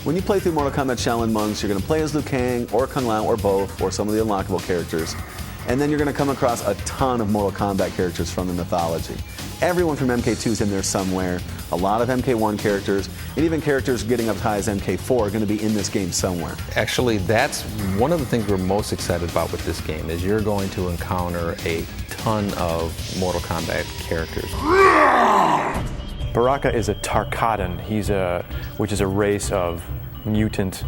When you play through Mortal Kombat Shaolin Monks, you're going to play as Liu Kang or Kung Lao or both, or some of the unlockable characters. And then you're going to come across a ton of Mortal Kombat characters from the mythology. Everyone from MK2 is in there somewhere. A lot of MK1 characters, and even characters getting up as high as MK4 are going to be in this game somewhere. Actually, that's one of the things we're most excited about with this game, is you're going to encounter a ton of Mortal Kombat characters. Baraka is a Tarkatan, which is a race of mutant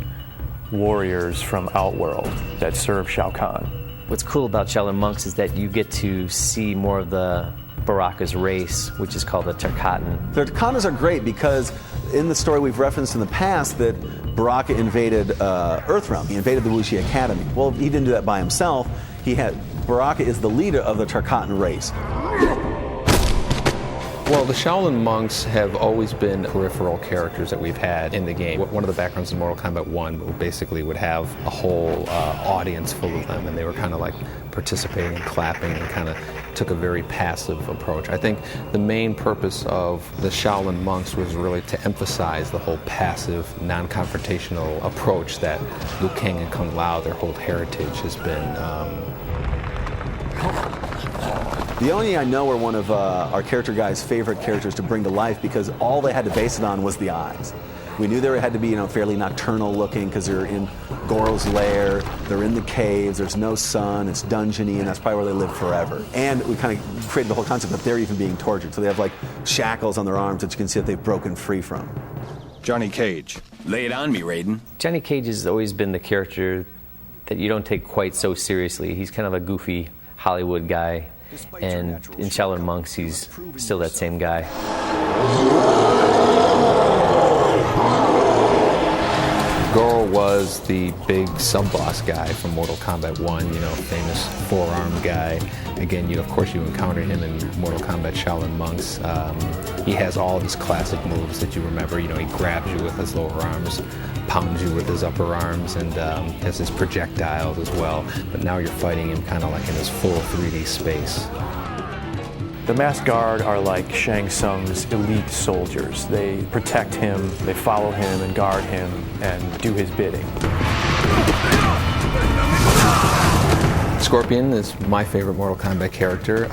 warriors from Outworld that serve Shao Kahn. What's cool about Shaolin Monks is that you get to see more of the Baraka's race, which is called the Tarkatan. The Tarkatanas are great because in the story we've referenced in the past that Baraka invaded Earthrealm. He invaded the Wuxi Academy. Well, he didn't do that by himself. Baraka is the leader of the Tarkatan race. Well, the Shaolin Monks have always been peripheral characters that we've had in the game. One of the backgrounds in Mortal Kombat 1 basically would have a whole audience full of them, and they were kind of like participating and clapping and kind of took a very passive approach. I think the main purpose of the Shaolin Monks was really to emphasize the whole passive, non-confrontational approach that Liu Kang and Kung Lao, their whole heritage has been. The Oni, I know, are one of our character guys' favorite characters to bring to life because all they had to base it on was the eyes. We knew there had to be, fairly nocturnal looking because they're in Goro's lair, they're in the caves, there's no sun, it's dungeony, and that's probably where they live forever. And we kind of created the whole concept that they're even being tortured. So they have like shackles on their arms that you can see that they've broken free from. Johnny Cage. Lay it on me, Raiden. Johnny Cage has always been the character that you don't take quite so seriously. He's kind of a goofy Hollywood guy. And in Shaolin Monks, he's still that same guy. Goro was the big sub-boss guy from Mortal Kombat 1, famous forearm guy. Again, of course you encounter him in Mortal Kombat Shaolin Monks. He has all of his classic moves that you remember. He grabs you with his lower arms, pounds you with his upper arms, and has his projectiles as well. But now you're fighting him kind of like in his full 3D space. The Masked Guard are like Shang Tsung's elite soldiers. They protect him, they follow him and guard him and do his bidding. Scorpion is my favorite Mortal Kombat character.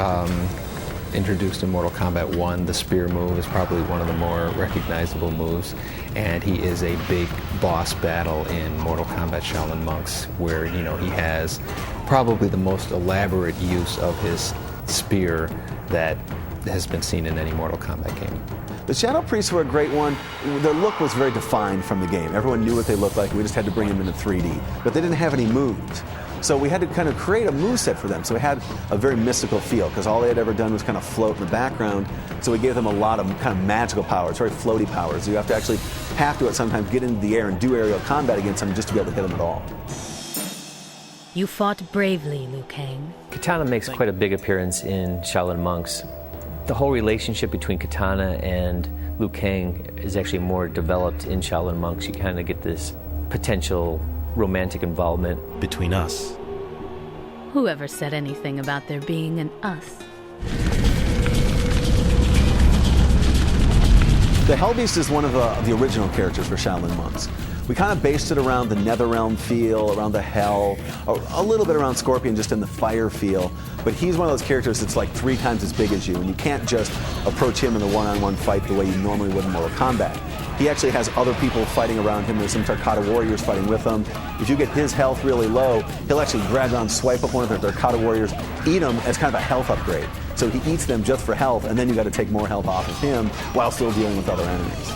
Introduced in Mortal Kombat 1, the spear move is probably one of the more recognizable moves, and he is a big boss battle in Mortal Kombat Shaolin Monks, where he has probably the most elaborate use of his spear that has been seen in any Mortal Kombat game. The Shadow Priests were a great one. Their look was very defined from the game. Everyone knew what they looked like. We just had to bring them into 3D. But they didn't have any moves. So we had to kind of create a moveset for them. So it had a very mystical feel because all they had ever done was kind of float in the background. So we gave them a lot of kind of magical powers, very floaty powers. You have to actually at sometimes get into the air and do aerial combat against them just to be able to hit them at all. You fought bravely, Liu Kang. Kitana makes quite a big appearance in Shaolin Monks. The whole relationship between Kitana and Liu Kang is actually more developed in Shaolin Monks. You kind of get this potential romantic involvement between us. Whoever said anything about there being an us? The Hellbeast is one of the original characters for Shaolin Monks. We kind of based it around the Netherrealm feel, around the Hell, a little bit around Scorpion just in the fire feel, but he's one of those characters that's like 3 times as big as you, and you can't just approach him in a one-on-one fight the way you normally would in Mortal Kombat. He actually has other people fighting around him. There's some Tarkata warriors fighting with him. If you get his health really low, he'll actually grab down, swipe up one of the Tarkata warriors, eat them as kind of a health upgrade. So he eats them just for health, and then you got to take more health off of him while still dealing with other enemies.